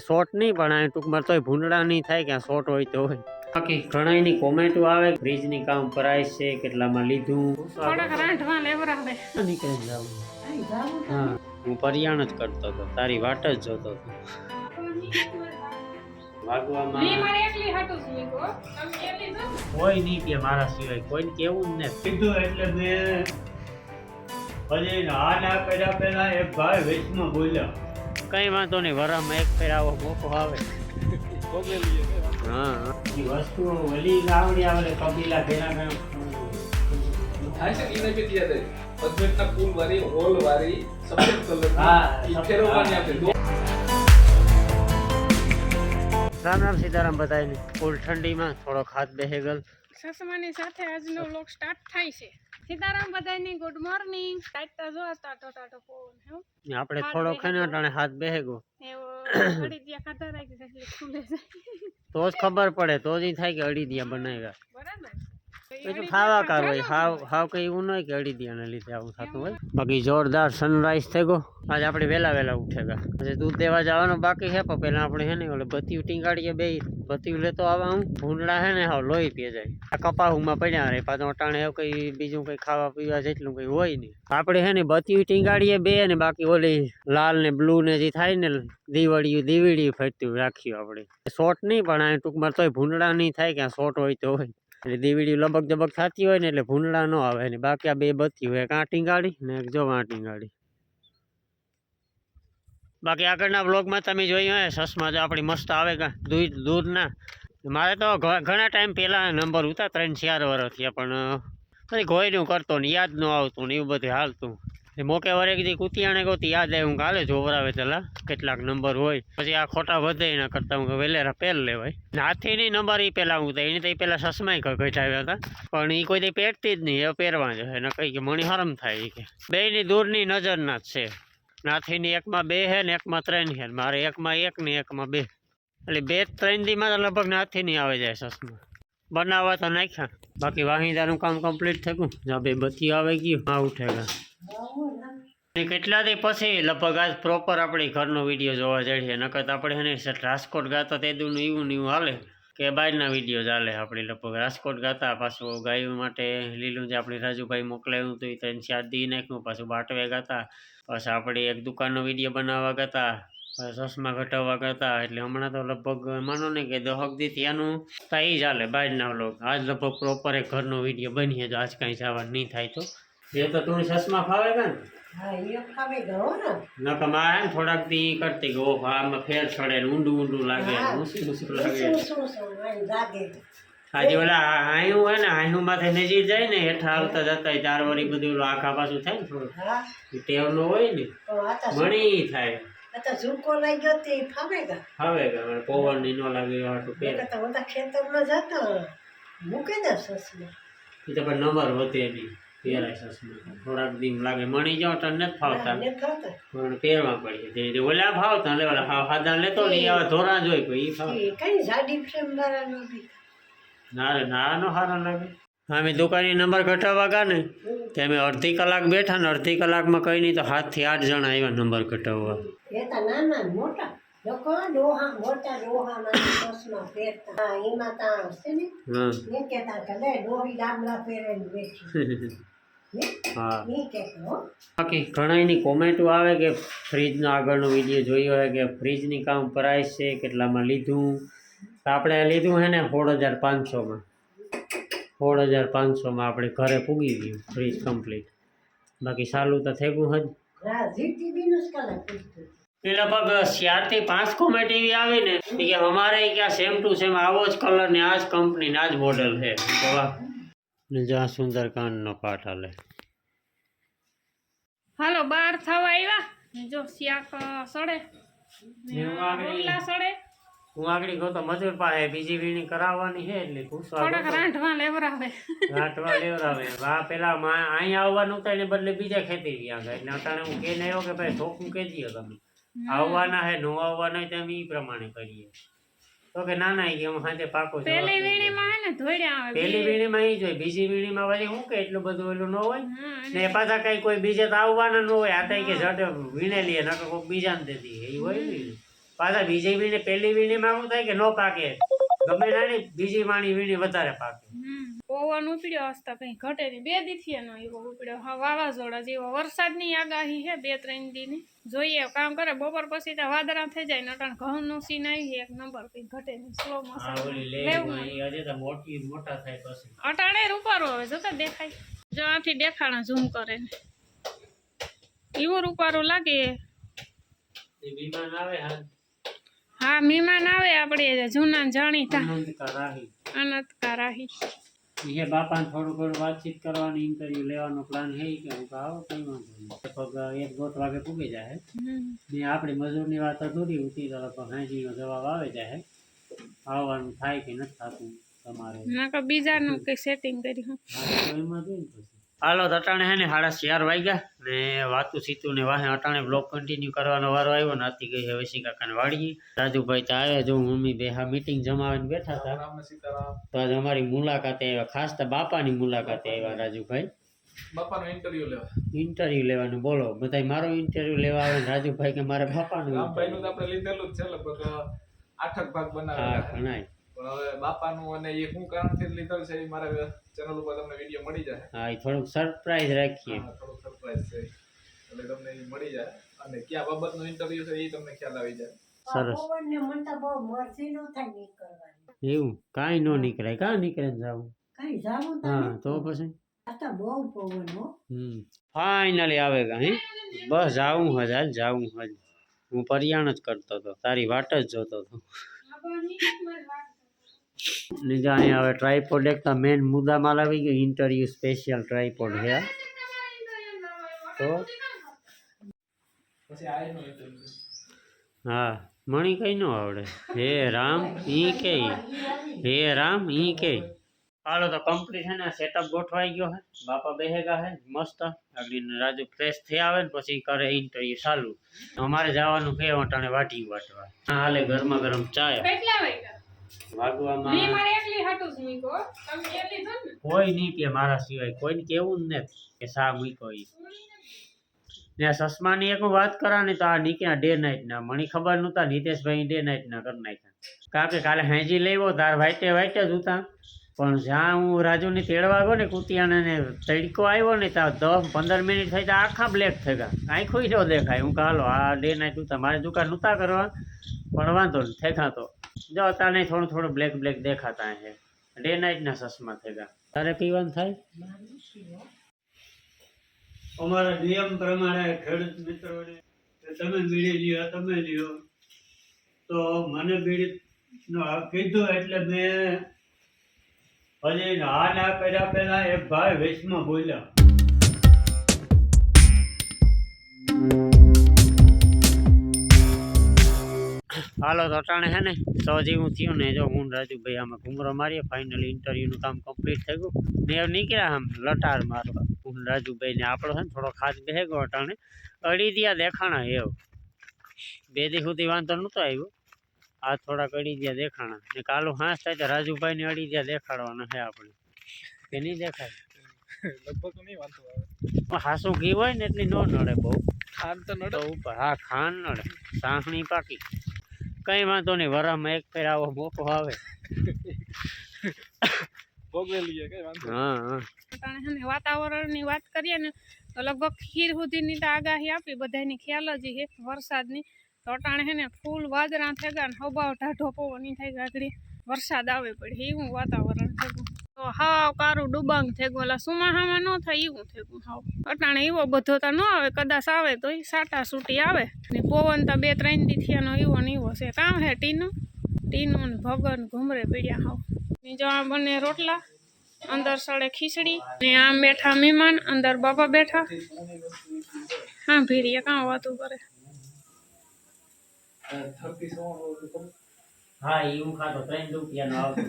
Short નહીં પણ આ ટૂંકમાં તોય ભૂંડડા નહીં થાય કે શોર્ટ હોય તો હોય. બાકી ઘણાની કોમેન્ટો આવે ફ્રીજની કામ પ્રાઇસ છે કેટલામાં લીધું થોડાક રાંધવા લેવરાવે નીકળી જાવ. હા હું પરિયાણ જ કરતો હતો તારી વાટ જ જોતો હતો. વાગવામાં કોઈ નહીં કે મારા સિવાય કોઈને કેવું જ ને કીધું એટલે મેં પછી હા ના કર્યા પેલા એક ભાઈ વેચમાં બોલ્યા કઈ વાંધો નહીં વરામાં એક ફેર આવો મોકો આવે. હા એ વસ્તુ ઓલી આવડી આવે કબીલા ફેરા થાય છે એને કે દિયા દે પદ્મેટના ફૂલ વાળી હોલ વાળી સફેદ કલર હા ઈ ફેરવવાની આપણે. રામ રામ સીતારામ બધાને. ફૂલ ઠંડીમાં થોડોક હાથ બેહી ગયો. સસમાની સાથે આજનો વ્લોગ સ્ટાર્ટ થાય છે. સીતારામ બધાની ગુડ મોર્નિંગ. કાટતા જો ટાટો ટાટો પવન હે આપણે થોડો ખાને અટાણે હાથ બેહી ગયો એવો અડીદિયા ખાતા રાખી એટલે ખુલે જાય તો જ ખબર પડે તો જ થાય કે અડીદિયા બનાવ્યા બરાબર. એ તો ખાવા કાર હોય હાવ કઈ એવું નહીં કે અડીદિયાને લીધે આવું થતું હોય. બાકી જોરદાર સનરાઈઝ થઈ ગયો. આજે આપણે વહેલા ઉઠેગા. પછી દૂધ દેવા જવાનું બાકી છે પણ પહેલા આપણે હે ને ઓલે બત્તી ટીંગાડીએ બે બત્તી લેતો આવા હું ભૂંડડા હે ને હાવ લોહી પી જાય. આ કપાહુમાં પડ્યા રે પાછો અટાણે એવું કઈ બીજું કઈ ખાવા પીવા જેટલું કઈ હોય નહીં. આપણે હે ને બત્તી ટીંગાડીએ બે ને બાકી ઓલી લાલ ને બ્લુ ને જે થાય ને દીવડી ફરતી રાખ્યું આપણે. શોર્ટ નહીં પણ આ ટૂંકમાં તોય ભૂંડડા નહીં થાય કે શોર્ટ હોય તો હોય. એટલે દીવડી લબક જબક થતી હોય ને એટલે ભૂંડડા ન આવે ને. બાકી આ બે બત્તી હોય એક આ ટીંગાડી ને એક જો આ ટીંગાડી. બાકી આગળના બ્લોગમાં તમે જોયું હોય સસમાં જો આપણી મસ્ત આવે દૂધ ના. મારે તો ઘણા ટાઈમ પહેલાં નંબર હતા 3-4 વર્ષ થયા પણ પછી ગોયનું કરતો ને યાદ ન આવતું ને એવું બધું હાલતું. મોકે વરે કીધી કુતિયાણે ગોતી યાદ આવ્યું હું કાલે જોવરાવે પેલા કેટલાક નંબર હોય પછી આ ખોટા વધે એના કરતાં હું વેલેરા પહેલ લેવાય. હાથીની નંબર એ પહેલાં હું એની તો એ પહેલાં સસમાય ઘટાવ્યા હતા પણ એ કોઈ પહેરતી જ નહીં. એ પહેરવા જ એને કંઈ કે મણી હરમ થાય કે બેયની દૂરની નજરના જ છે. નાથીની એકમાં 2 છે ને એકમાં 3 છે. મારે એકમાં 1 ને એકમાં 2 એટલે 2-3 દીમાં તો લગભગ નાથી નહીં આવે જાય સસમાં બનાવવા તો નાખ્યા. બાકી વાહિંદાનું કામ કમ્પ્લીટ થઈ ગયું. જ્યાં બે બત્તી આવી ગયું હા ઉઠેગા. કેટલા દી પછી લગભગ આજ પ્રોપર આપણી ઘરનો વિડીયો જોવા જઈએ. નકર આપણે એને રાજકોટ ગાતા તે દૂનું એવું હાલે કે બહારના વિડીયો ચાલે. આપણે લગભગ રાજકોટ ગાતા પાછું ગાયું માટે લીલું જે આપણે રાજુભાઈ મોકલાવ્યું હતું 3-4 દી નાખ્યું. પાછું બાટવે ગાતા પછી આપણે એક દુકાનનો વિડીયો બનાવવા ગાતા ચશ્મા ઘટાવવા કરતા. એટલે હમણાં તો લગભગ માનો ને કે 10 દી ત્યાંનું તો એ ચાલે બહારના વ્લોગ. આજ લગભગ પ્રોપર એક ઘરનો વિડીયો બનીએ જો આજ કાંઈ જવાનું નહીં થાય તો. એ તો તું ચશ્મા ફાવે કે ને મારે ને થોડાક દી કરતી કે ઓહ આમાં ફેર છડે ઊંડું લાગે ઊંસું લાગે. આજે ઓલા આયું હોય ને આયું માથે નજીક જાય ને હેઠા આવતા જતા 4 વળી બધું આખા પાછું થાય ને થોડું ટેવનો હોય ને મણી થાય. ફાવે કે પવન ની ન લાગે નંબર વધે નહીં પહેરાય ચશ્મા થોડાક દી લાગે મણી જાવ તો નથી ફાવતા પણ પહેરવા પડીએ ઓલા ફાવતા એટલે ઓલા સાદા લેતો ને આવા ધોરા જોઈ કોઈ ના નો સારા લાગે. અમે દુકાનની નંબર ઘટાડવા ગયા ને તે અમે અડધી કલાક બેઠા ને અડધી કલાકમાં કઈ નહીં તો 7 થી 8 જણા આવ્યા નંબર ઘટાડવા. બાકી ઘણાની કોમેન્ટો આવે કે ફ્રીજનો આગળનો વિડીયો જોયો હોય કે ફ્રીજની કામ પ્રાઇસ છે કેટલામાં લીધું. તો આપણે લીધું છે ને 16,500માં 16,500માં આપણે ઘરે પૂગી ગયું ફ્રીજ કમ્પ્લીટ. બાકી ચાલુ તો થઈ ગયું હજ. એ લગભગ 4 થી 5 કોમેન્ટ એવી આવી ને કે અમારે ક્યાં સેમ ટુ સેમ આવો જ કલર ને આ જ કંપની ને આ જ મોડલ છે. જ્યાં સુંદરકાંડનો પાઠ હાલે. હાલો 12 થવા આવ્યા જો શાક સડે સડે. હું આગળ ગયો તો મજૂર પાસે બીજી વીણી કરાવવાની છે એટલે થોડાક રાંધવા લેવરાવે વાહ પેલા અહીંયા આવવાનું થાય ને બદલે બીજા ખેતી ગયા ગયા એટલે અટાણે હું કે આવ્યો કે ભાઈ ચોખ્ખું કહેજો તમે આવવાના હે નો આવવાના હોય તમે એ પ્રમાણે કરીએ તો કે ના ના કે સાંજે પાકો. પેલી વીણીમાં હે ને ધોડ્યા આવે પેલી વીણીમાં એ જ હોય બીજી વીણીમાં વળી શું કે એટલું બધું એલું ન હોય ને પાછા કઈ કોઈ બીજે તો આવવાના ન હોય. આ કે જડે વીણે લઈએ નકર કોઈ બીજાને દે દઈએ એ હોય ને પાછા બીજી વીણી પહેલી વીણીમાં શું થાય કે ન પાકે, ગમે નાની બીજી વાણી વીણી વધારે પાકે. પવન ઉપડ્યો હસતા કઈ ઘટે નહીં. 2 દીથી એનો એવો ઉપડ્યો. હા, વાવાઝોડા જેવો. વરસાદની આગાહી છે 2-3 દીની. જોઈએ કામ કરે. બપોર પછી તો વાદળા થઈ જાય ને અટાણ ઘઉંનું સીન આવી 1 નંબર, કઈ ઘટે નહીં. સ્લો હા, મોશન ઓલી લેવું લેવી હજી તો મોટા થાય પછી. અટાણે રૂપારો હવે જોતા દેખાય. જો આથી દેખાણા ઝૂમ કરે ને એવો રૂપારો લાગે. એ વિમાન આવે હા, મહેમાન આવે આપણે જૂના જાણીતા રાહી. અનંત કારાહી. એ બાપાને થોડું ઘણું વાતચીત કરવાની, ઇન્ટરવ્યુ લેવાનો પ્લાન છે કે હું આવો કઈ વાંધો નહીં. લગભગ 1-1.5 વાગે પૂગી જાય ને આપણી મજૂરની વાત અધૂરી ઉતી તો લગભગ 80નો જવાબ આવે જાય. આવવાનું થાય કે નથી થતું તમારે? નકર બીજાનું કઈ સેટિંગ કર્યું. એમાં જોઈને પછી હાલો અટાણે હે ને 4:30 વાગ્યા ને વાતું સીતું ને વાહે અટાણે બ્લોગ કન્ટિન્યુ કરવાનો વારો આવ્યો. નાતી ગઈ હવે વસી કાકાને વાડીએ. રાજુભાઈ તો આવ્યા, જો મમ્મી બેહા મીટિંગ જમાવીને બેઠા હતા. તો આજે અમારી મુલાકાતે આવ્યા, ખાસ તો બાપાની મુલાકાતે આવ્યા રાજુભાઈ. બાપાનો ઇન્ટરવ્યુ લેવાનું બોલો, બધા મારો ઇન્ટરવ્યુ લેવા આવે ને રાજુભાઈ કે મારે બાપાનું. રામભાઈનું તો આપણે લીધેલું જ છે, લગભગ 8 ભાગ બનાવેલા. હા, ઘણાય. પણ હવે બાપાનું અને એ શું કારણથી લીધેલ છે એ મારા ચેનલ ઉપર તમને વિડીયો મળી જાય. હા, એ થોડુંક સરપ્રાઈઝ રાખીએ. થોડું સરપ્રાઈઝ છે એટલે તમને એ મળી જાય અને કયા બાબતનું ઇન્ટરવ્યુ છે એ તમને ખ્યાલ આવી જાય. સરસ. એવું કાંઈ ન નીકળે, કાં નીકળે ને જાવું? હા, તો પછી ફાઇનલી આવે ગા હે. બસ જાવું હજ, હાલ જાવું હજ. હું પરિયાણ જ કરતો હતો, તારી વાટ જ જોતો હતો. ને જો અહીંયા હવે ટ્રાયપોડ એકતા મેન મુદ્દામાં આવી ગયો. ઇન્ટરવ્યુ સ્પેશિયલ ટ્રાયપોડ છે તો પછી આયનો ઇન્ટરવ્યુ. હા, મણી કઈ ન આવડે. હે રામ ઈ કે, હે રામ ઈ કે. હાલો તો કમ્પ્લીટ છે ને સેટઅપ ગોઠવાઈ ગયો હે. બાપા બેહેગા હે મસ્ત. આગળ રાજુ ફ્રેશ થઈ આવે ને પછી કરે ઇન્ટરવ્યુ ચાલુ. અમારે જવાનું કે અટાણે વાટી વાટવા. હાલે ગરમા ગરમ ચાય કેટલા વાગ્યા? વાગવામાં મી મારે એકલી હાટું જ મૂકો. તમે એકલી જો ને. કોઈ નહીં કે મારા સિવાય કોઈને કેવું જ નથી કે સા મૂક્યો ઈ. ને સસમાની એક વાત કરા ને તો આ નીકળ્યા ડે નાઇટ ના. મને ખબર નહોતા નીતેશભાઈ ડે નાઇટ ના કરી નાખ્યા. કારણ કે કાલે હેંજી લેવો તાર વાઈટે જ હતા. પણ જ્યાં હું રાજુની તેડવા ગયો ને કુતિયાને ને તડકો આવ્યો ને ત્યાં 10-15 મિનિટ થઈ તો આખા બ્લેક થઈ ગયા. આંખો ન દેખાય. હું હાલો આ ડે નાઇટ ઉતા મારે દુકાન નહોતા કરવા પણ વાંધો નહીં થઈ ગયા. તો જો તાને થોડું બ્લેક દેખાતા છે. ડે નાઇટ ના ચશ્મા થઈ ગયા. તારે પીવાનું થાય? અમારા નિયમ પ્રમાણે ખેડૂત મિત્રોને તમે બીડી લ્યો, તમે લ્યો, તો મને બીડી કીધું એટલે મેં હજી હા ના કર્યા પેલા એક ભાઈ વેચમાં બોલ્યા. હાલો તો અટાણે છે ને તો જેવું થયું ને જો હું રાજુભાઈ આમાં ઘૂમરો મારીએ. ફાઇનલી ઇન્ટરવ્યુનું કામ કમ્પ્લીટ થઈ ગયું ને નીકળ્યા આમ લટાર મારવા. હું રાજુભાઈ ને આપણો છે ને થોડો ખાસ બેહે ગયો અટાણે. અડી દિયા દેખાણા એવું 2 દી સુધી વાંધો નહોતો આવ્યો. આ થોડાક અડી દિયા દેખાણા ને કાલું હાંસ થાય તો રાજુભાઈ ને અડી દિયા દેખાડવાના છે આપણે કે નહીં દેખાય? લગભગ નહીં વાંધો આવે. હાસું ઘી હોય ને એટલી ન નડે બહુ. ખાન તો નડે ઉપર. હા, ખાન નડે. સાંખણી પાકી કઈ વાંધો નહીં. વરામાં એક ફેર આવો મોકો આવે. ભોગવેલી કઈ વાંધો. હા. વાતાવરણની વાત કરીએ ને તો લગભગ ખીર સુધીની તો આગાહી આપી બધાની ખ્યાલ જ છે વરસાદની. તો અટાણે છે ને ફૂલ વાદળા થઈ ગયા ને હબાવ ઢાઢો પવન થઈ ગયા. આગળ વરસાદ આવે પડે એવું વાતાવરણ થઈ ગયું. તો હાવ કારું ડુબાંગ થઈ ગયું. ઓલા સુમાહામાં ન થાય એવું થઈ ગયું હાવ. અટાણે એવો બધો તો ન આવે, કદાચ આવે તો સાટા સૂટી આવે ને પવન તો 2-3 દીથિયાનો એવો ને એવો છે. કામ હે ટીનું ને ભગન ઘૂમરે પીડ્યા હાવ. જો આ બંને રોટલા, અંદર સડે ખીચડી ને આમ બેઠા મહેમાન, અંદર બાપા બેઠા. હા ભીડીએ કાં વાતું કરે. હા, એવું ખાતો 3 રૂપિયાનો આવતો.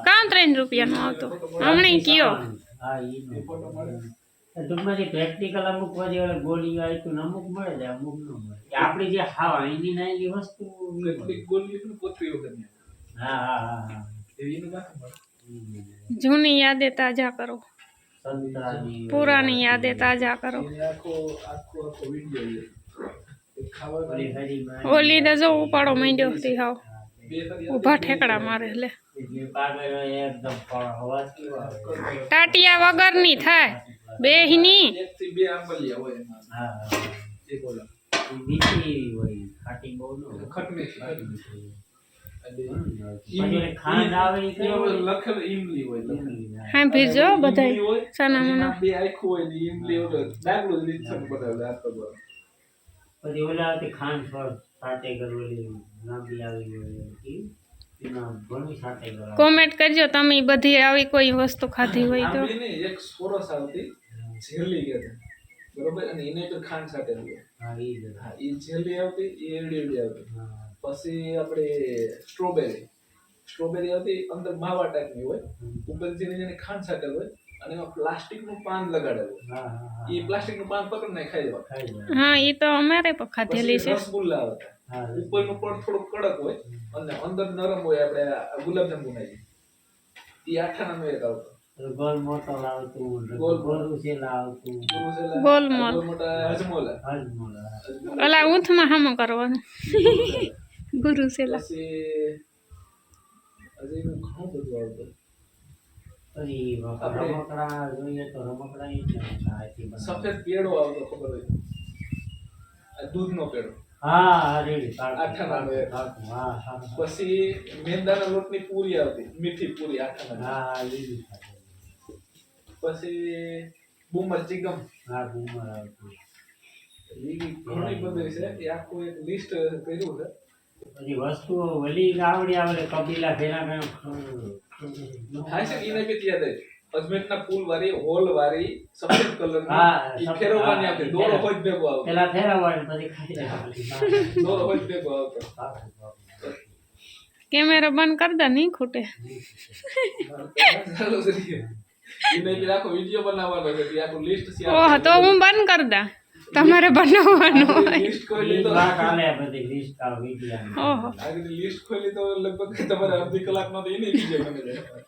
કામ 3 રૂપિયાનો આવતો હમણાં કયો. હા, ટૂંકમાં પ્રેક્ટિકલ અમુક બધી ગોળી આવી અમુક મળે છે, અમુક ન મળે. આપડી જે ખાવા એની નાની વસ્તુ હા જૂની યાદે તાજા કરો, સંતરાની પુરાની યાદે તાજા કરો. આખો વિડીયો ખાવા ઓલી ને જો ઉપાડો માંડ્યો હતી હાવ બે કરી ઊભા ઠેકડા મારે એટલે એટલે પાગળ એકદમ અવાજ કેવો આવે ટાટિયા વગરની થાય બેહની એક થી બે આંબલિયા હોય એમાં હા એક ઓલા મીઠી હોય ખાટી બહુ ન હોય ખટમીઠ લાગે. પછી ઓલી ખાંડ આવે ઈ કઈ હોય લખેલ ઈમલી હોય લખેલ. હા ભીજો ઈમલી બધાય હોય, સાના અને મુના એમાં બે આખું હોય ને ઈમલી ઓલો ડાગલો જ રીતસર બનાવેલો આ તો બરાબર. પછી ઓલા તે ખાંડ પર સાથે કરવેલી લાંબી આવી હોય ઈ એના ઘણું સાથે કરાવે કોમેન્ટ કરજો તમે ઈ બધી આવી કોઈ વસ્તુ ખાધી હોય તો આંબલી નહીં, એક સોરસ આવતી ઝેલી કે બરોબર, અને એને તો ખાંડ સાથે હોય. હા ઈ જ હા, ઈ ઝેલી આવતી, ઈ એવડી આવતી. હા પછી આપણે સ્ટ્રોબેરી આવતી, અંદર માવા ટાઈપની હોય, ઉપરથી જેની ખાંડ સાથે હોય, અને એમાં પ્લાસ્ટિકનું પાન લગાડેલું. હા હા ઈ પ્લાસ્ટિકનું પાન પકડીને ખાઈ જવા. ખાઈ જાય હા ઈ તો અમારે પણ ખાધેલી પછી છે રસગુલ્લા આવતા, હા ઉપરનું પડ થોડુંક કડક હોય અને અંદર નરમ હોય. આપણે આ ગુલાબજાંબુ નાખી, ઈ આઠાણાનું એક આવતું. ગોલ મોટો લાવતું ગોલ ગોલું છે લાવતું ગોલમોલ. મોટા હજમોલા. હજમોલા ઓલા ઊંથમાં હામો કરવાનું ગુરુ સેલા પછી હજી એનું ઘણું બધું આવતું. પછી રમકડા જોઈએ તો રમકડા ઈ જ આથી બનાવે. સફેદ પેડો આવતો, ખબર હોય? આ દૂધનો પેડો. હા અરે આઠાણાનો એક. હા હા પછી મેંદાના લોટની પૂરી આવતી, મીઠી પૂરી આઠાણાની. હા ઈ બી ખાધેલું. પછી બુમર ચીગમ. હા બૂમર આવતું ઈ ઘણી બધી છે, એ આખું એક લિસ્ટ કર્યું છે. પછી વસ્તુઓ વલી આવડી આવે કબીલા ભેરા થાય છે કે એને બી યાદ આવી. અજમેરના ફૂલ વાળી, હોલ વાળી, સફેદ કલર હા, ની સફેદ, ફેરવવાની હા, આવતી. દોરો હોય જ ભેગો આવતો. પેલા ફેરવવાનું પછી ખાઈ જવાનું. દોરો હોય જ ભેગો આવતો. કેમેરો બંધ કર દે નહીં ખૂટે ચાલો જરીએ. એને બી આખો વિડીયો બનાવવાનો છે, એ આખું લિસ્ટ છે. ઓહ તો હું બંધ કર દા તમારે બનાવવાનું હોય લિસ્ટ ખોલી ઈ તો વાત આલે બધી લિસ્ટ આ વિડિયાની. ઓહો આગળ લિસ્ટ ખોલી તો લગભગ તમારે અડધી કલાકમાં તો એને વિડીયો બની જાય.